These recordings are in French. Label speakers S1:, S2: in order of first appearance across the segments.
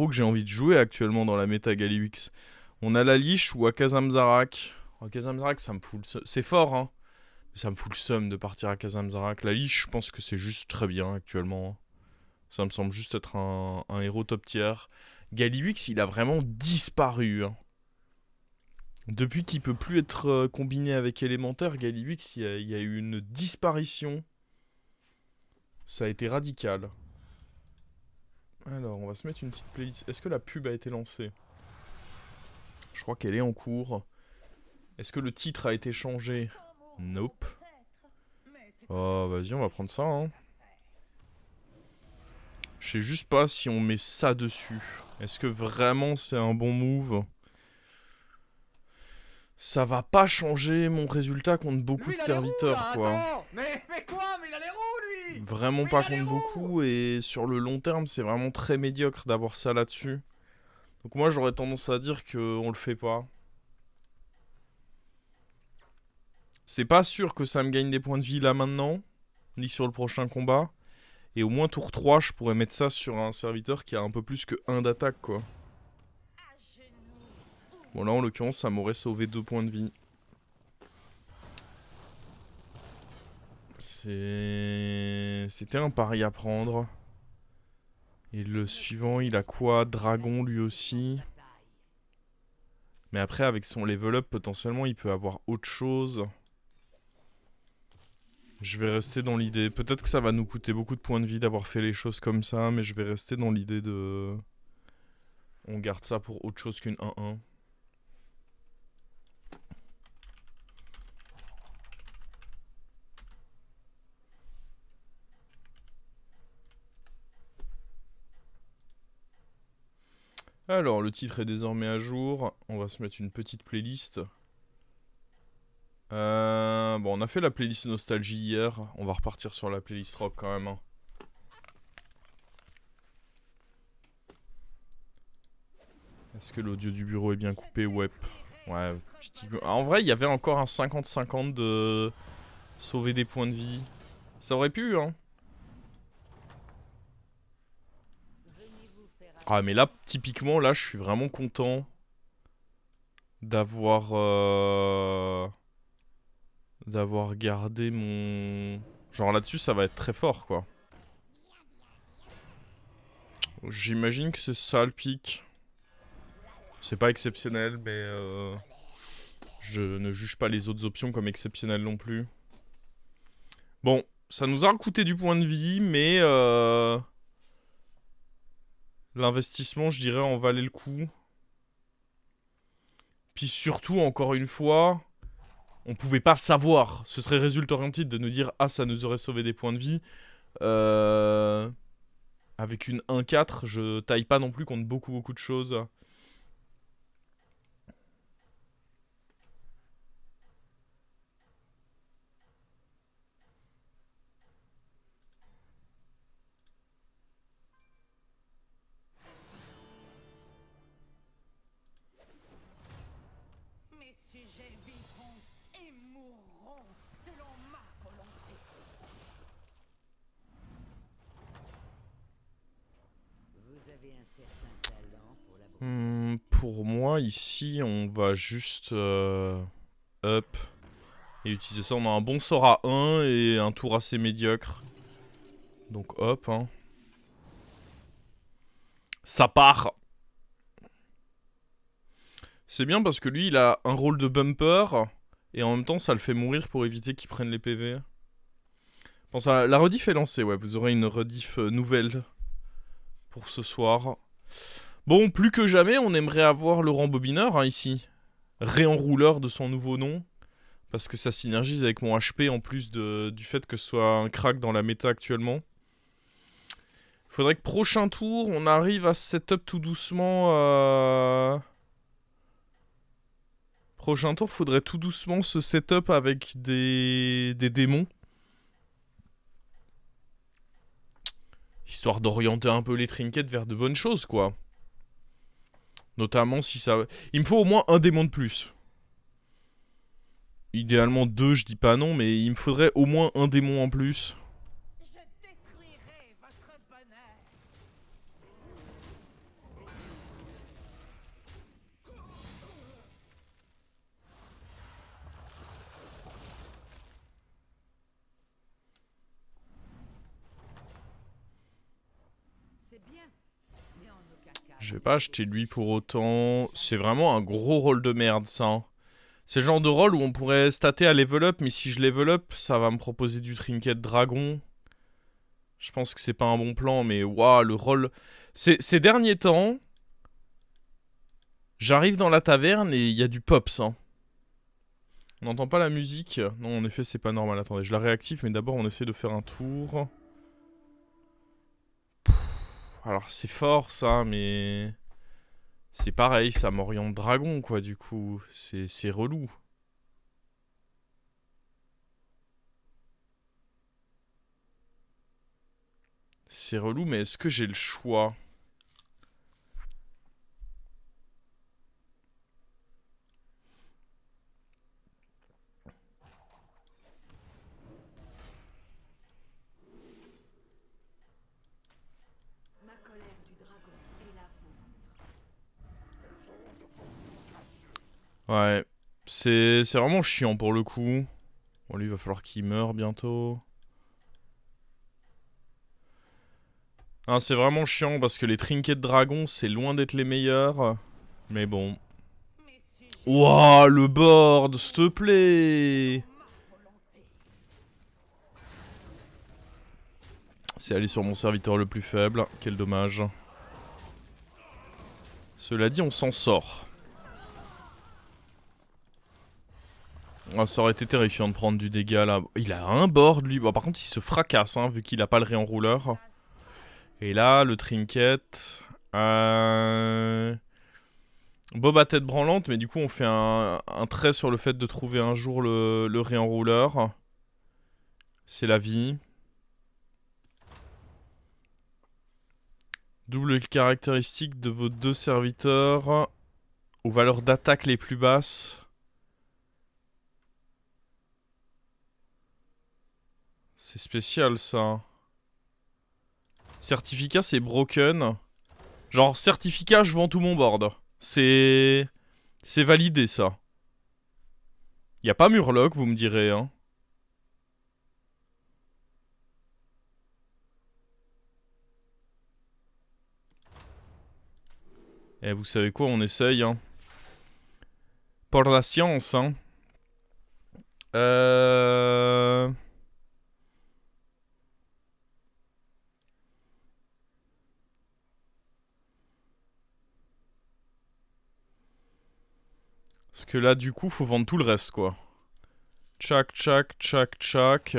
S1: héros que j'ai envie de jouer actuellement dans la méta Galliwix. On a la Lich ou Akazam-Zarak. Akazam-Zarak, ça me fout le seum. C'est fort, hein. Mais ça me fout le seum de partir à Akazam-Zarak. La Lich, je pense que c'est juste très bien actuellement. Ça me semble juste être un héros top tier. Galliwix, il a vraiment disparu, hein. Depuis qu'il peut plus être combiné avec élémentaire, Galliwix, il y a eu une disparition. Ça a été radical. Alors, on va se mettre une petite playlist. Est-ce que la pub a été lancée? Je crois qu'elle est en cours. Est-ce que le titre a été changé? Nope. Oh, vas-y, on va prendre ça, hein. Je sais juste pas si on met ça dessus. Est-ce que vraiment c'est un bon move? Ça va pas changer mon résultat contre beaucoup de serviteurs, quoi.
S2: Mais quoi? Mais il a les roues, lui!
S1: Vraiment pas contre beaucoup, et sur le long terme, c'est vraiment très médiocre d'avoir ça là-dessus. Donc moi, j'aurais tendance à dire qu'on le fait pas. C'est pas sûr que ça me gagne des points de vie là maintenant, ni sur le prochain combat. Et au moins tour 3, je pourrais mettre ça sur un serviteur qui a un peu plus que 1 d'attaque, quoi. Bon, là, en l'occurrence, ça m'aurait sauvé 2 points de vie. C'était un pari à prendre. Et le suivant, il a quoi? Dragon, lui aussi. Mais après, avec son level up, potentiellement, il peut avoir autre chose. Je vais rester dans l'idée. Peut-être que ça va nous coûter beaucoup de points de vie d'avoir fait les choses comme ça, mais je vais rester dans l'idée de... On garde ça pour autre chose qu'une 1-1. Alors, le titre est désormais à jour. On va se mettre une petite playlist. Bon, on a fait la playlist nostalgie hier. On va repartir sur la playlist rock quand même, hein. Est-ce que l'audio du bureau est bien coupé? Ouais. Ouais. En vrai, il y avait encore un 50-50 de sauver des points de vie. Ça aurait pu, hein. Ah, mais là, typiquement, là, je suis vraiment content d'avoir d'avoir gardé mon... Genre là-dessus, ça va être très fort, quoi. J'imagine que c'est ça le pic. C'est pas exceptionnel, mais je ne juge pas les autres options comme exceptionnelles non plus. Bon, ça nous a coûté du point de vie, mais l'investissement, je dirais, en valait le coup. Puis surtout, encore une fois, on pouvait pas savoir. Ce serait résultat orienté de nous dire « Ah, ça nous aurait sauvé des points de vie ». Avec une 1-4, je taille pas non plus contre beaucoup de choses.
S2: Mes sujets vivront et mourront selon ma volonté.
S3: Vous avez un certain talent pour la
S1: Pour moi, ici, on va juste up et utiliser ça. On a un bon sort à 1 et un tour assez médiocre. Donc hop, hein. Ça part. C'est bien parce que lui, il a un rôle de bumper. Et en même temps, ça le fait mourir pour éviter qu'il prenne les PV. Bon, ça, la rediff est lancée, ouais. Vous aurez une rediff nouvelle pour ce soir. Bon, plus que jamais, on aimerait avoir le rembobineur, hein, ici. Réenrouleur de son nouveau nom. Parce que ça synergise avec mon HP en plus du fait que ce soit un crack dans la méta actuellement. Faudrait que prochain tour, on arrive à setup tout doucement. Prochain tour, faudrait tout doucement se setup avec des démons. Histoire d'orienter un peu les trinkets vers de bonnes choses, quoi. Notamment si ça... Il me faut au moins un démon de plus. Idéalement 2, je dis pas non, mais il me faudrait au moins un démon en plus.
S2: Je détruirai votre bonheur.
S3: bien, mais en aucun cas.
S1: Je vais pas acheter lui pour autant. C'est vraiment un gros rôle de merde, ça. Hein. C'est le genre de rôle où on pourrait stater à level up, mais si je level up, ça va me proposer du trinket dragon. Je pense que c'est pas un bon plan, mais waouh, le rôle... Ces derniers temps, j'arrive dans la taverne et il y a du pops, hein. On n'entend pas la musique. Non, en effet, c'est pas normal. Attendez, je la réactive, mais d'abord, on essaie de faire un tour. Alors, c'est fort, ça, mais... C'est pareil, ça m'oriente dragon, quoi, du coup. C'est relou. C'est relou, mais est-ce que j'ai le choix?
S3: Ma colère du dragon est la vôtre.
S1: Ouais. C'est vraiment chiant, pour le coup. Bon, lui, il va falloir qu'il meure bientôt. Ah, c'est vraiment chiant, parce que les trinkets de dragon, c'est loin d'être les meilleurs. Mais bon.
S2: Mais si j'ai
S1: Wouah, le board, s'il te plaît.
S2: ma volonté.
S1: C'est aller sur mon serviteur le plus faible. Quel dommage. Cela dit, on s'en sort. Ah, ça aurait été terrifiant de prendre du dégât là. Il a un board lui. Bon, par contre, il se fracasse hein, vu qu'il a pas le réenrouleur. Et là, le trinket. Bob à tête branlante, mais du coup, on fait un trait sur le fait de trouver un jour le réenrouleur. C'est la vie. Double caractéristique de vos deux serviteurs aux valeurs d'attaque les plus basses. C'est spécial ça. Certificat c'est broken. Genre certificat je vends tout mon board. C'est validé ça. Y a pas Murloc vous me direz hein. Eh vous savez quoi on essaye hein. Pour la science hein. Parce que là, du coup, faut vendre tout le reste, quoi. Tchac, tchac, tchac, tchac.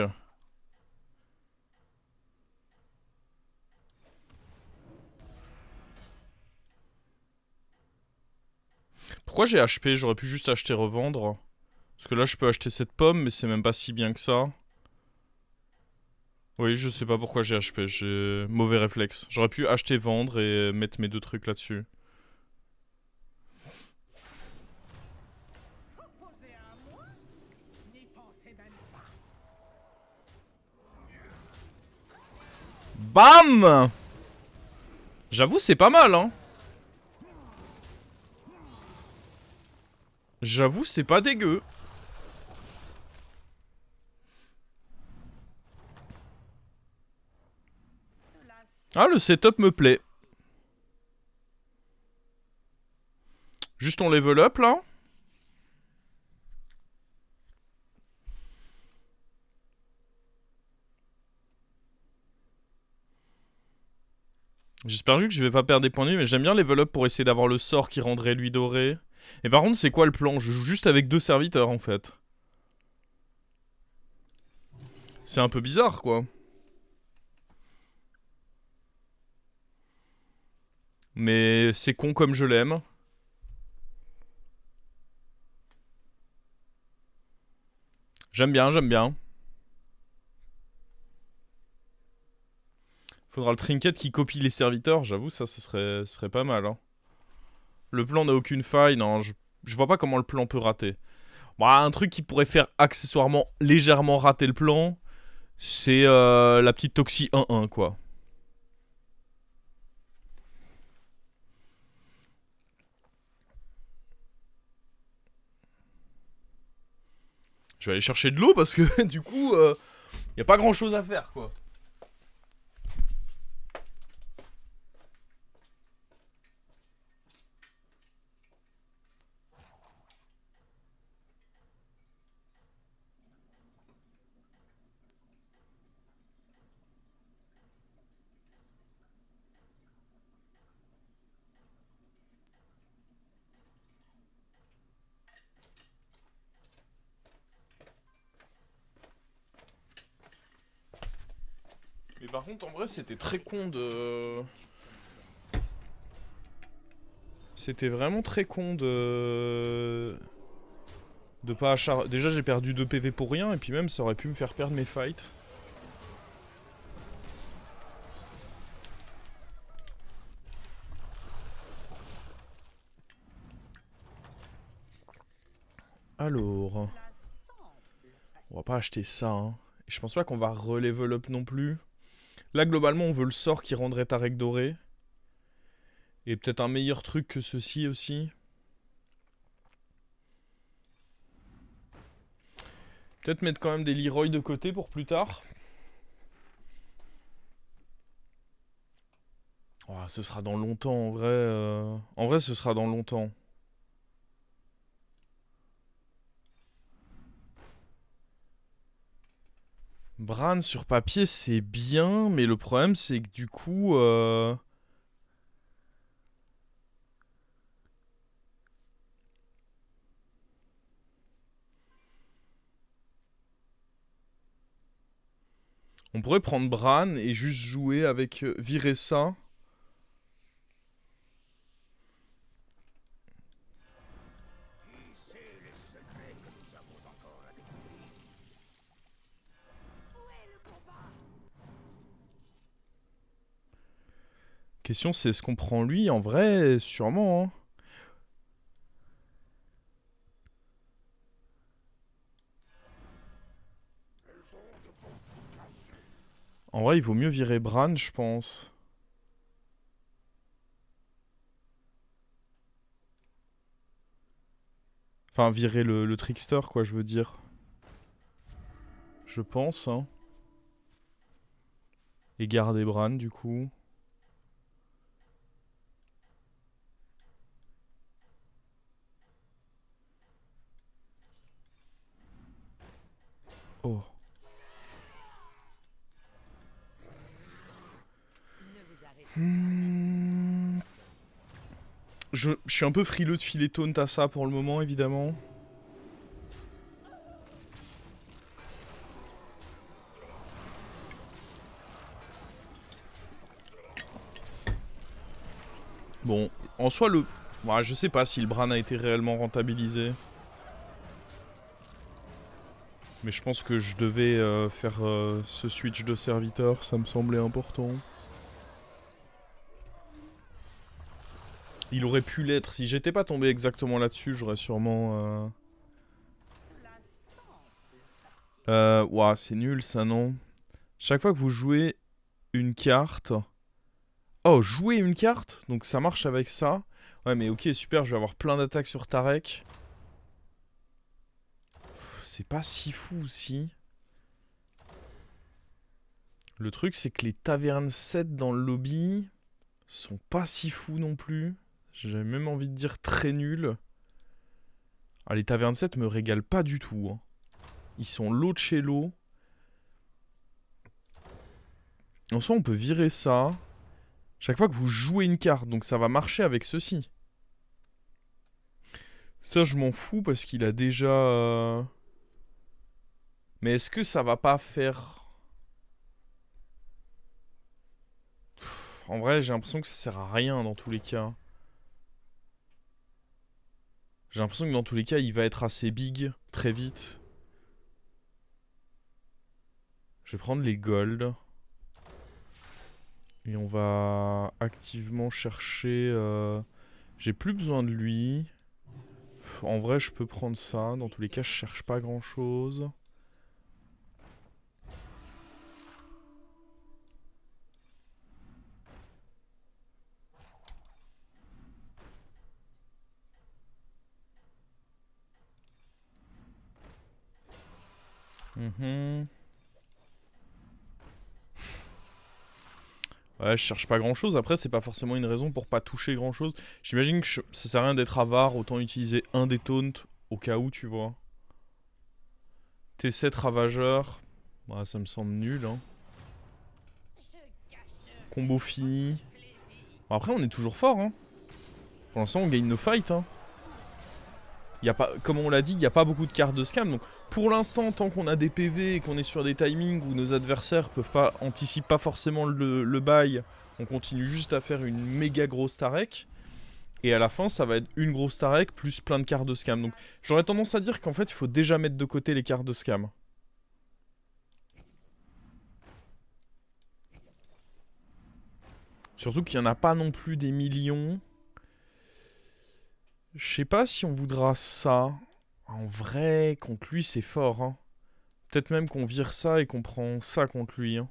S1: Pourquoi j'ai HP? J'aurais pu juste acheter revendre. Parce que là, je peux acheter cette pomme, mais c'est même pas si bien que ça. Oui, je sais pas pourquoi j'ai HP. J'ai mauvais réflexe. J'aurais pu acheter, vendre et mettre mes deux trucs là-dessus.
S2: S'opposer à moi? N'y pensez même pas.
S1: BAM! J'avoue, c'est pas mal, hein. J'avoue, c'est pas dégueu. Ah, le setup me plaît. Juste on level up, là. J'espère juste que je vais pas perdre des points de vie, mais j'aime bien level up pour essayer d'avoir le sort qui rendrait lui doré. Et par contre, c'est quoi le plan? Je joue juste avec deux serviteurs, en fait. C'est un peu bizarre, quoi. Mais c'est con comme je l'aime. J'aime bien, j'aime bien. Faudra le trinket qui copie les serviteurs, j'avoue, ça serait pas mal. Hein. Le plan n'a aucune faille, non, je vois pas comment le plan peut rater. Bon, un truc qui pourrait faire accessoirement légèrement rater le plan, c'est la petite Toxie 1-1, quoi. Je vais aller chercher de l'eau parce que du coup, y a pas grand chose à faire, quoi. par contre, en vrai, c'était très con de... C'était vraiment très con de... De pas acharner... Déjà, j'ai perdu 2 PV pour rien, et puis même, ça aurait pu me faire perdre mes fights. Alors... On va pas acheter ça, hein. Et je pense pas qu'on va re-level up non plus. Là, globalement, on veut le sort qui rendrait Tarek doré. Et peut-être un meilleur truc que ceci aussi. Peut-être mettre quand même des Leroy de côté pour plus tard. Oh, ce sera dans longtemps, en vrai. En vrai, ce sera dans longtemps. Bran sur papier, c'est bien, mais le problème, c'est que du coup... On pourrait prendre Bran et juste jouer avec virer ça. Question, c'est est-ce qu'on prend lui? En vrai, sûrement, hein. En vrai, il vaut mieux virer Bran, je pense. Enfin, virer le trickster, quoi, je veux dire. Je pense, hein. Et garder Bran, du coup. Oh. Je suis un peu frileux de filer taunt à ça pour le moment, évidemment. Bon, en soi, le... Ouais, je sais pas si le Bran a été réellement rentabilisé. Mais je pense que je devais faire ce switch de serviteur, ça me semblait important. Il aurait pu l'être. Si j'étais pas tombé exactement là-dessus, j'aurais sûrement... Ouah, c'est nul ça, non? Chaque fois que vous jouez une carte... Oh, jouer une carte? Donc ça marche avec ça. Ouais, mais ok, super, je vais avoir plein d'attaques sur Tarek. C'est pas si fou aussi. Le truc, c'est que les tavernes 7 dans le lobby sont pas si fous non plus. J'ai même envie de dire très nuls. Ah, les tavernes 7 me régalent pas du tout, hein. Ils sont low de chez low. En soi, on peut virer ça. Chaque fois que vous jouez une carte, donc ça va marcher avec ceci. Ça, je m'en fous parce qu'il a déjà... Mais est-ce que ça va pas faire... En vrai, j'ai l'impression que ça sert à rien dans tous les cas. J'ai l'impression que dans tous les cas, il va être assez big très vite. Je vais prendre les gold. Et on va activement chercher... J'ai plus besoin de lui. En vrai, je peux prendre ça. Dans tous les cas, je cherche pas grand-chose. Ouais, je cherche pas grand chose. Après, c'est pas forcément une raison pour pas toucher grand chose. J'imagine que ça sert à rien d'être avare. Autant utiliser un des taunts au cas où, tu vois. T7 ravageur. Ouais, ça me semble nul, hein. Combo fini. Bon, après, on est toujours fort, hein. Pour l'instant, on gagne nos fights, hein. Y a pas, comme on l'a dit, il n'y a pas beaucoup de cartes de scam. Donc pour l'instant, tant qu'on a des PV et qu'on est sur des timings où nos adversaires anticipent pas forcément le bail, on continue juste à faire une méga grosse Tarek. Et à la fin, ça va être une grosse Tarek plus plein de cartes de scam. Donc j'aurais tendance à dire qu'en fait, il faut déjà mettre de côté les cartes de scam. Surtout qu'il n'y en a pas non plus des millions. Je sais pas si on voudra ça. En vrai, contre lui, c'est fort. Hein. Peut-être même qu'on vire ça et qu'on prend ça contre lui. Hein.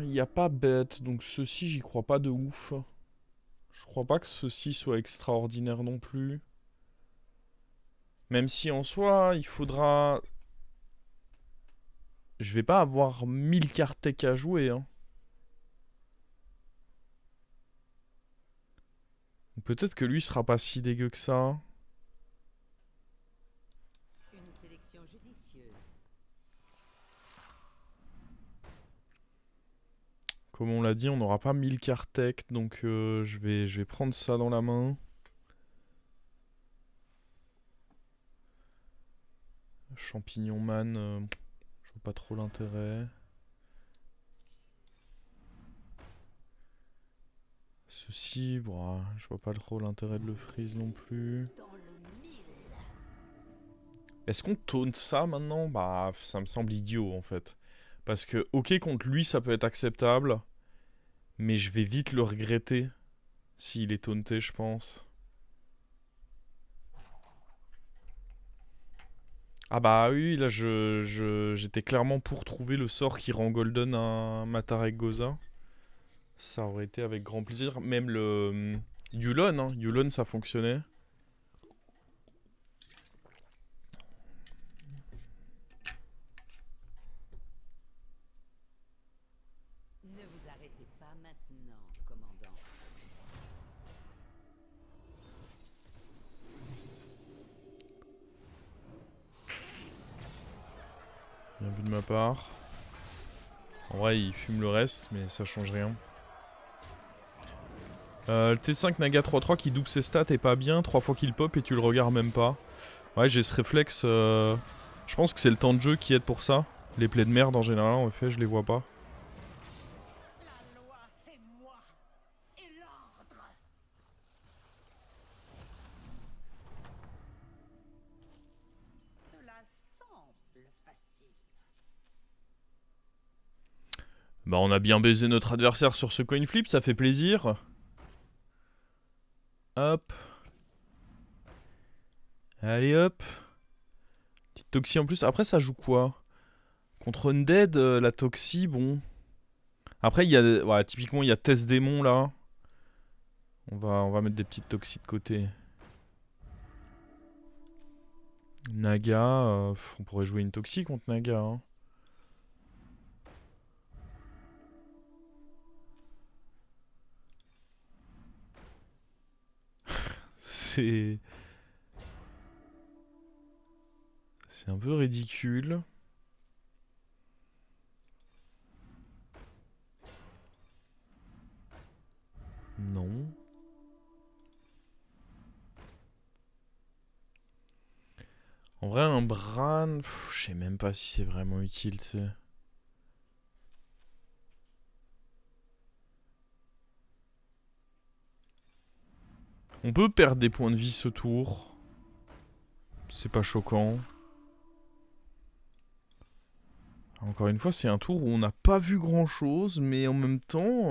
S1: Y a pas bête, donc ceci j'y crois pas de ouf. Je crois pas que ceci soit extraordinaire non plus. Même si en soi, il faudra... Je vais pas avoir 1000 cartes tech à jouer. Hein. Peut-être que lui sera pas si dégueu que ça.
S3: Une sélection judicieuse.
S1: Comme on l'a dit, on n'aura pas 1000 cartes tech, donc je vais prendre ça dans la main. Champignon man, je vois pas trop l'intérêt. Ceci, bah, je vois pas trop l'intérêt de le freeze non plus. Est-ce qu'on taunt ça maintenant? Bah, ça me semble idiot en fait. Parce que, ok, contre lui, ça peut être acceptable. Mais je vais vite le regretter s'il est taunté, je pense. Ah bah oui, là, j'étais clairement pour trouver le sort qui rend golden un Matarek Goza. Ça aurait été avec grand plaisir. Même le Yulon, hein. Yulon, ça fonctionnait.
S3: Ne vous arrêtez pas maintenant, commandant.
S1: Bien vu de ma part. En vrai, il fume le reste, mais ça change rien. Le T5 Naga 3-3 qui double ses stats est pas bien. 3 fois qu'il pop et tu le regardes même pas. Ouais, j'ai ce réflexe. Je pense que c'est le temps de jeu qui aide pour ça. Les plays de merde en général, en effet, je les vois pas.
S2: La loi, c'est moi. Et l'ordre. Cela semble facile.
S1: Bah, on a bien baisé notre adversaire sur ce coin flip, ça fait plaisir. Hop. Allez hop. Petite Toxie en plus. Après, ça joue quoi? Contre Undead, la Toxie, bon. Après, il y a... Ouais, typiquement, il y a Test Démon, là. On va mettre des petites Toxies de côté. Naga, on pourrait jouer une Toxie contre Naga, hein. C'est un peu ridicule. Non. En vrai, un Bran, je sais même pas si c'est vraiment utile, tu sais. On peut perdre des points de vie ce tour. C'est pas choquant. Encore une fois, c'est un tour où on n'a pas vu grand chose, mais en même temps,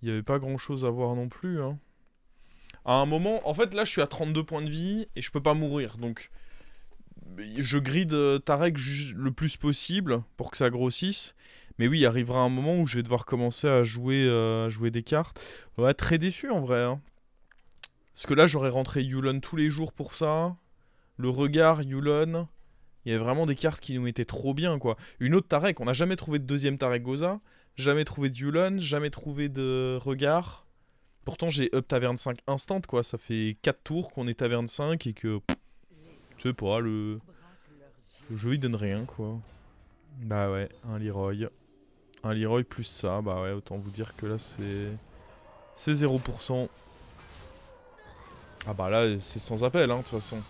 S1: il n'y avait pas grand chose à voir non plus. Hein. À un moment, en fait, là, je suis à 32 points de vie et je peux pas mourir. Donc, je grid Tarek le plus possible pour que ça grossisse. Mais oui, il arrivera un moment où je vais devoir commencer à jouer des cartes. Ouais, très déçu en vrai. Hein. Parce que là, j'aurais rentré Yulon tous les jours pour ça. Le regard, Yulon. Il y avait vraiment des cartes qui nous mettaient trop bien, quoi. Une autre Tarek, on n'a jamais trouvé de deuxième Tarek Goza. Jamais trouvé de Yulon, jamais trouvé de regard. Pourtant, j'ai up taverne 5 instant, quoi. Ça fait 4 tours qu'on est taverne 5 et que... Je sais pas, le jeu il donne rien, quoi. Bah ouais, un Leroy. Un Leroy plus ça, bah ouais, autant vous dire que là c'est... C'est 0%. Ah bah là, c'est sans appel, hein, de toute façon.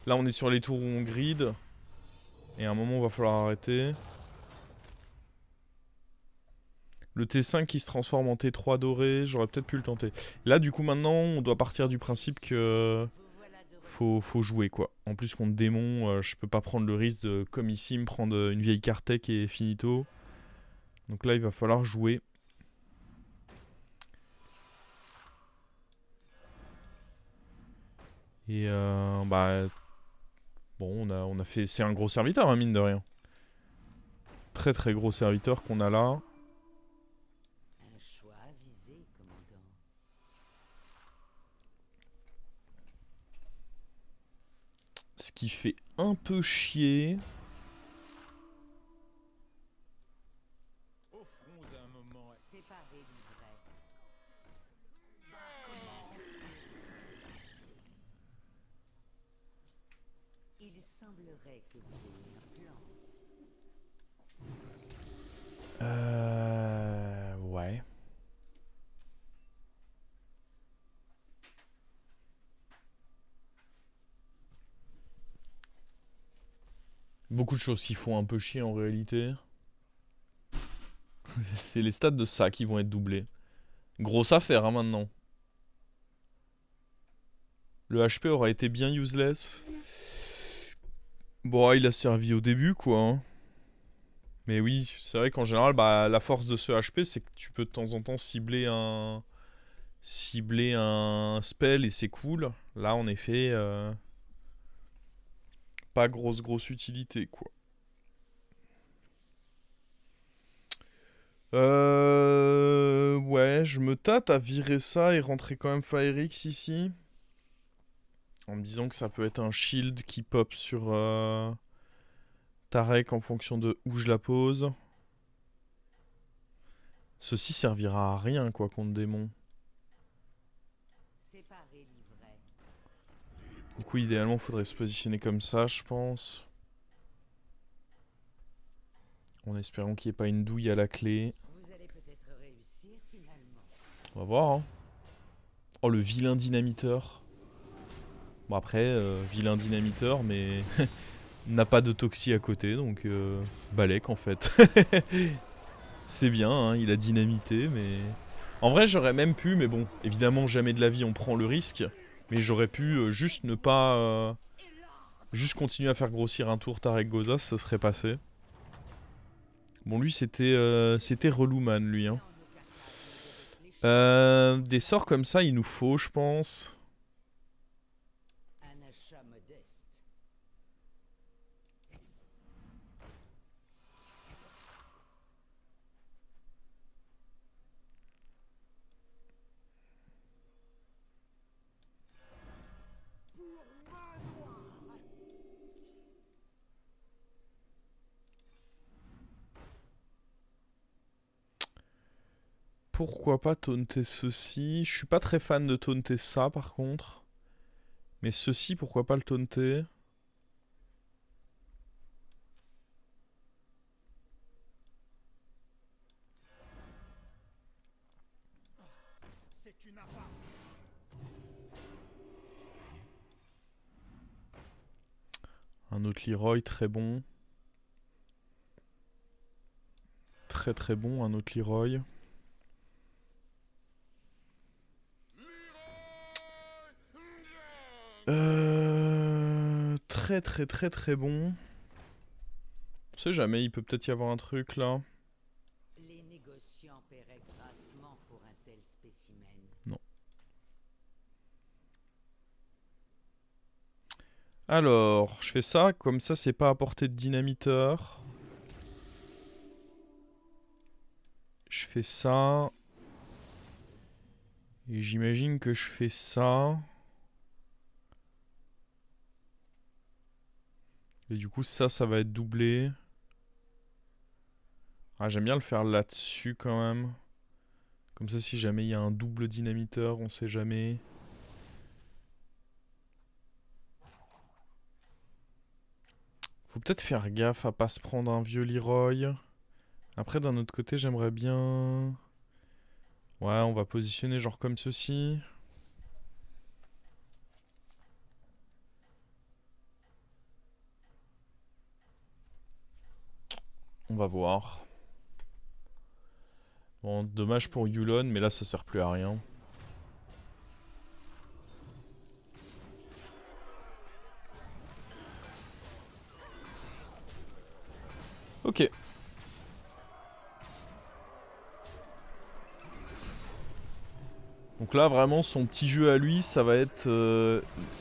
S1: Là, on est sur les tours où on grid. Et à un moment, il va falloir arrêter. Le T5 qui se transforme en T3 doré, j'aurais peut-être pu le tenter. Là, du coup, maintenant, on doit partir du principe que... Faut jouer, quoi. En plus, contre démon, je peux pas prendre le risque de, comme ici, me prendre une vieille Kartek et finito. Donc là, il va falloir jouer. Et bah... Bon, on a fait... C'est un gros serviteur, hein, mine de rien. Très très gros serviteur qu'on a là.
S3: Un choix avisé, commandant.
S1: Ce qui fait un peu chier.
S3: Séparez l'ivraie. Il semblerait que vous ayez un plan.
S1: Ouais. Beaucoup de choses qui font un peu chier en réalité. C'est les stats de ça qui vont être doublés. Grosse affaire, hein, maintenant. Le HP aura été bien useless. Bon, il a servi au début, quoi. Hein. Mais oui, c'est vrai qu'en général, bah, la force de ce HP, c'est que tu peux de temps en temps cibler un spell et c'est cool. Là, en effet, pas grosse utilité, quoi. Ouais, je me tâte à virer ça et rentrer quand même Firix ici. En me disant que ça peut être un shield qui pop sur Tarek en fonction de où je la pose. Ceci servira à rien, quoi, contre démon.
S3: Séparez l'ivraie.
S1: Du coup, idéalement, il faudrait se positionner comme ça, je pense. En espérant qu'il n'y ait pas une douille à la clé.
S3: Vous allez peut-être réussir finalement.
S1: On va voir, hein. Oh, le vilain dynamiteur. Bon, après, vilain dynamiteur, mais n'a pas de toxie à côté, donc Balek en fait. C'est bien, hein, il a dynamité, mais... En vrai, j'aurais même pu, mais bon, évidemment, jamais de la vie on prend le risque. Mais j'aurais pu juste ne pas... juste continuer à faire grossir un tour Tarek Gozas, ça serait passé. Bon, lui, c'était relou, man, lui. Hein. Des sorts comme ça, il nous faut, je pense.
S3: Un achat modeste.
S1: Pourquoi pas taunter ceci? Je suis pas très fan de taunter ça, par contre. Mais ceci, pourquoi pas le taunter? Un autre Leroy, très bon. Très très bon, un autre Leroy. Très bon. On sait jamais, il peut peut-être y avoir un truc là.
S3: Les négociants paieraient grassement pour un tel spécimen.
S1: Non. Alors, je fais ça, comme ça c'est pas à portée de dynamiteur. Je fais ça. Et j'imagine que je fais ça. Et du coup ça va être doublé. Ah, j'aime bien le faire là-dessus quand même. Comme ça, si jamais il y a un double dynamiteur, on sait jamais. Faut peut-être faire gaffe à pas se prendre un vieux Leroy. Après, d'un autre côté, j'aimerais bien... Ouais, on va positionner genre comme ceci. On va voir. Bon, dommage pour Yulon, mais là, ça sert plus à rien. Ok. Donc là, vraiment, son petit jeu à lui, ça va être...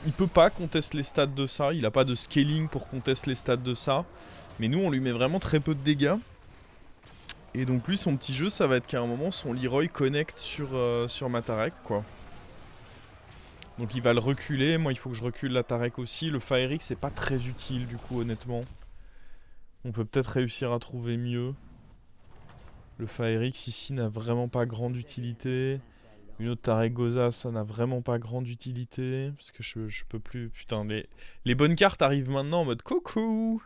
S1: il peut pas contester les stats de ça. Il a pas de scaling pour contester les stats de ça. Mais nous, on lui met vraiment très peu de dégâts. Et donc lui, son petit jeu, ça va être qu'à un moment, son Leroy connecte sur ma Tarek, quoi. Donc il va le reculer. Moi, il faut que je recule la Tarek aussi. Le Fire X, c'est pas très utile, du coup, honnêtement. On peut peut-être réussir à trouver mieux. Le Fire X, ici, n'a vraiment pas grande utilité. Une autre Tarek-Goza, ça n'a vraiment pas grande utilité. Parce que je peux plus... Putain, les bonnes cartes arrivent maintenant en mode coucou.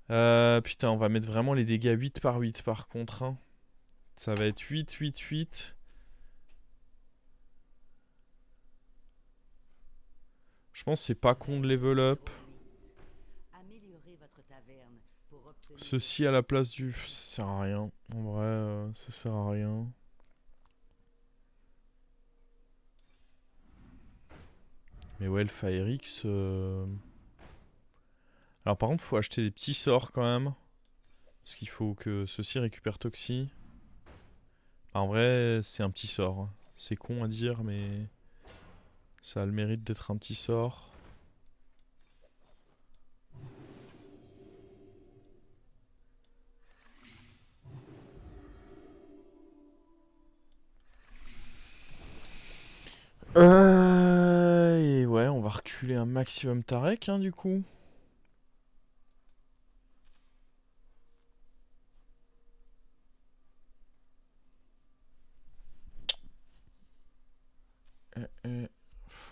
S1: Putain, on va mettre vraiment les dégâts 8 par 8 par contre. Hein. Ça va être 8, 8, 8. Je pense que c'est pas con de level up. Ceci à la place du... Ça sert à rien. En vrai, ça sert à rien. Mais ouais, le Fire X... Alors par contre, faut acheter des petits sorts quand même. Parce qu'il faut que ceci récupère Toxi. En vrai, c'est un petit sort. Hein. C'est con à dire, mais... Ça a le mérite d'être un petit sort. Et ouais, on va reculer un maximum Tarek, hein, du coup.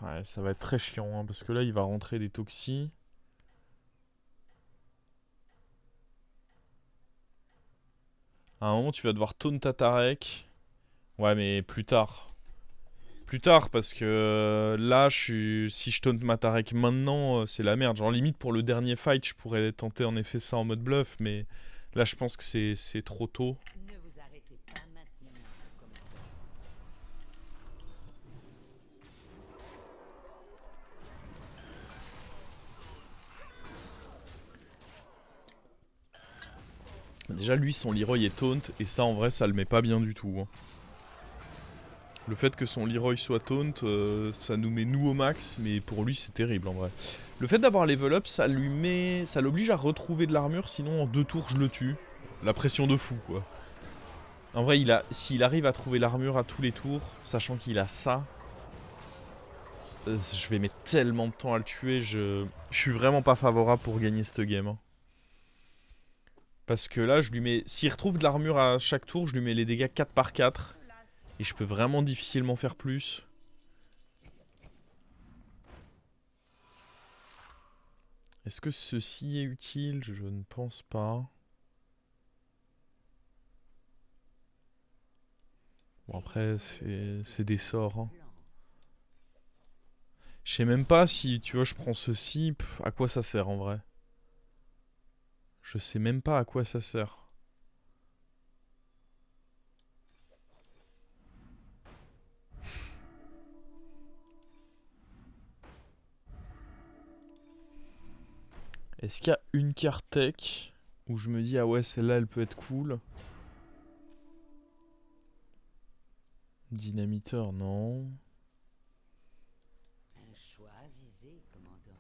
S1: Ouais, ça va être très chiant, hein, parce que là, il va rentrer des toxis. À un moment, tu vas devoir taunt ta Tarek. Ouais, mais plus tard. Plus tard, parce que là, si je taunt ma Tarek maintenant, c'est la merde. Genre, limite, pour le dernier fight, je pourrais tenter en effet ça en mode bluff, mais là, je pense que c'est trop tôt.
S3: Ne vous arrêtez pas maintenant, commandant.
S1: Déjà, lui, son Leroy est taunt, et ça, en vrai, ça le met pas bien du tout. Hein. Le fait que son Leroy soit taunt, ça nous met nous au max, mais pour lui, c'est terrible, en vrai. Le fait d'avoir level up, ça l'oblige à retrouver de l'armure, sinon en 2 tours, je le tue. La pression de fou, quoi. En vrai, s'il arrive à trouver l'armure à tous les tours, sachant qu'il a ça, je vais mettre tellement de temps à le tuer, je suis vraiment pas favorable pour gagner cette game. Hein. Parce que là, je lui mets... S'il retrouve de l'armure à chaque tour, je lui mets les dégâts 4 par 4. Et je peux vraiment difficilement faire plus. Est-ce que ceci est utile? Je ne pense pas. Bon après, c'est des sorts. Hein. Je sais même pas si, tu vois, je prends ceci, à quoi ça sert en vrai. Je sais même pas à quoi ça sert. Est-ce qu'il y a une carte tech où je me dis, ah ouais, celle-là, elle peut être cool? Dynamiteur, non.
S3: Un choix avisé, commandant.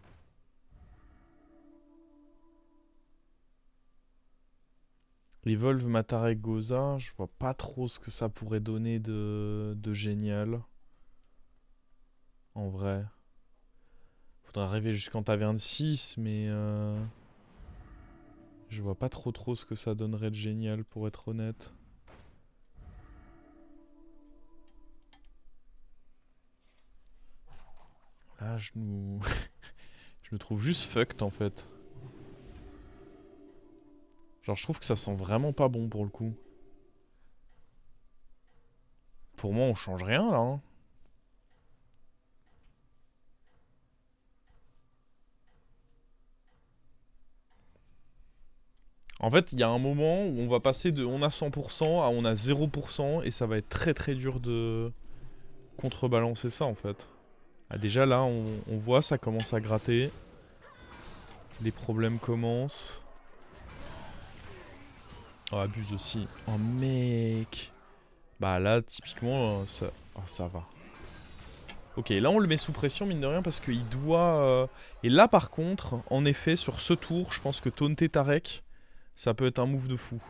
S1: Evolve Matarek Goza, je vois pas trop ce que ça pourrait donner de génial. En vrai. Faudrait arriver jusqu'en taverne 6, mais... Je vois pas trop ce que ça donnerait de génial pour être honnête. Là, je nous... je me trouve juste fucked en fait. Genre, je trouve que ça sent vraiment pas bon pour le coup. Pour moi, on change rien là. Hein. En fait, il y a un moment où on va passer de on a 100% à on a 0% et ça va être très dur de contrebalancer ça en fait. Ah, déjà là, on voit ça commence à gratter. Les problèmes commencent. Oh, abuse aussi. Oh mec. Bah là, typiquement, ça... Oh, ça va. Ok, là on le met sous pression, mine de rien, parce qu'il doit... Et là, par contre, en effet, sur ce tour, je pense que taunter Tarek, ça peut être un move de fou.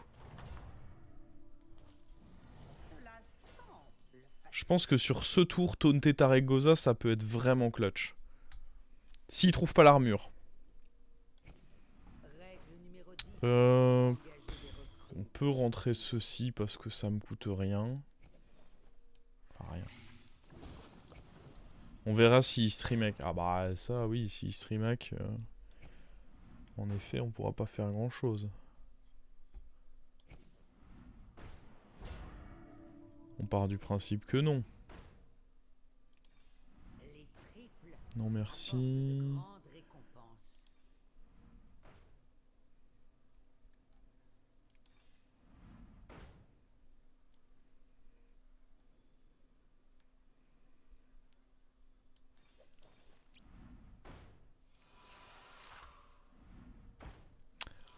S1: Je pense que sur ce tour, taunter Tarek Goza, ça peut être vraiment clutch. S'il trouve pas l'armure. On peut rentrer ceci parce que ça me coûte rien. Enfin, rien. On verra s'il streamac. Ah bah ça oui, s'il streamac... En effet, on pourra pas faire grand chose. On part du principe que non. Non merci.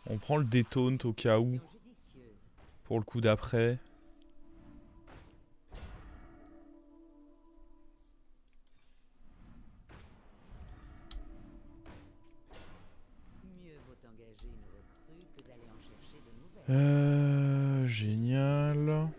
S1: On prend le détaunt au cas où. Pour le coup d'après. Génial.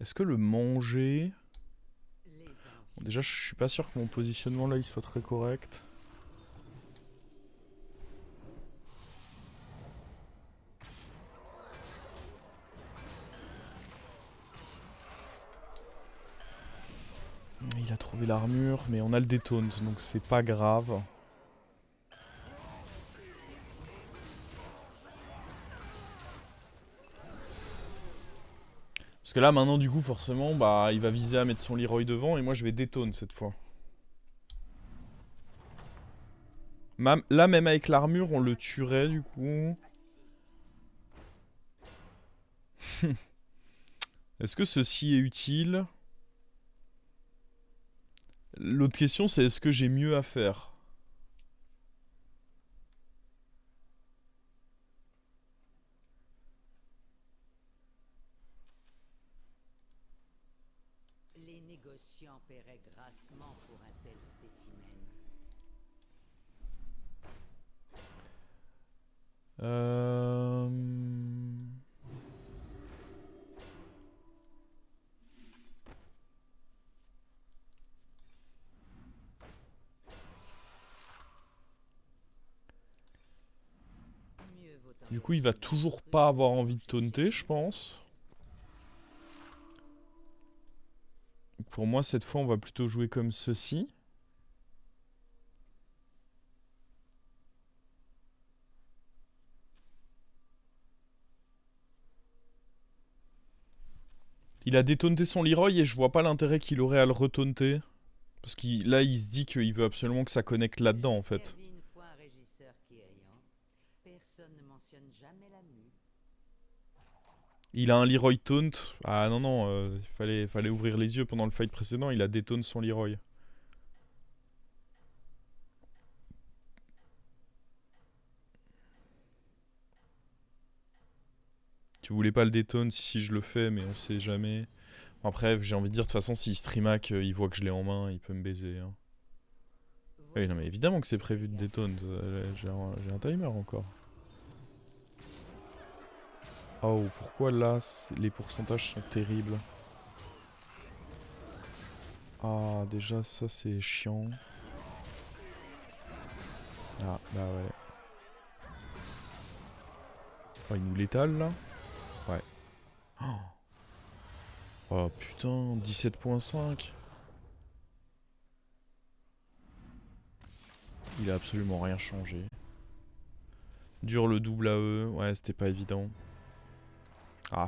S1: Est-ce que le manger... Bon, déjà, je suis pas sûr que mon positionnement là il soit très correct. Il a trouvé l'armure, mais on a le détaunt, donc c'est pas grave. Parce que là, maintenant, du coup, forcément, bah, il va viser à mettre son Leroy devant et moi, je vais détaunt cette fois. Là, même avec l'armure, on le tuerait, du coup. Est-ce que ceci est utile? L'autre question, c'est est-ce que j'ai mieux à faire?
S3: Les négociants paieraient grassement pour un tel spécimen.
S1: Euh... Du coup, il va toujours pas avoir envie de taunter, je pense. Pour moi, cette fois, on va plutôt jouer comme ceci. Il a détaunté son Leroy et je vois pas l'intérêt qu'il aurait à le retaunter. Parce que là, il se dit qu'il veut absolument que ça connecte là-dedans, en fait. Il a un Leroy taunt. Ah non, non, il fallait ouvrir les yeux pendant le fight précédent. Il a détaunt son Leroy. Tu voulais pas le détone, si je le fais, mais on sait jamais. Après, j'ai envie de dire, de toute façon, si Streamac, il voit que je l'ai en main, il peut me baiser. Hein. Oui, non, mais évidemment que c'est prévu de détone. J'ai un timer encore. Oh, pourquoi là, les pourcentages sont terribles? Ah, déjà, ça, c'est chiant. Ah, bah ouais. Oh, il nous l'étale, là? Ouais. Oh, putain, 17.5. Il a absolument rien changé. Dur le double AE, ouais, c'était pas évident. Ah,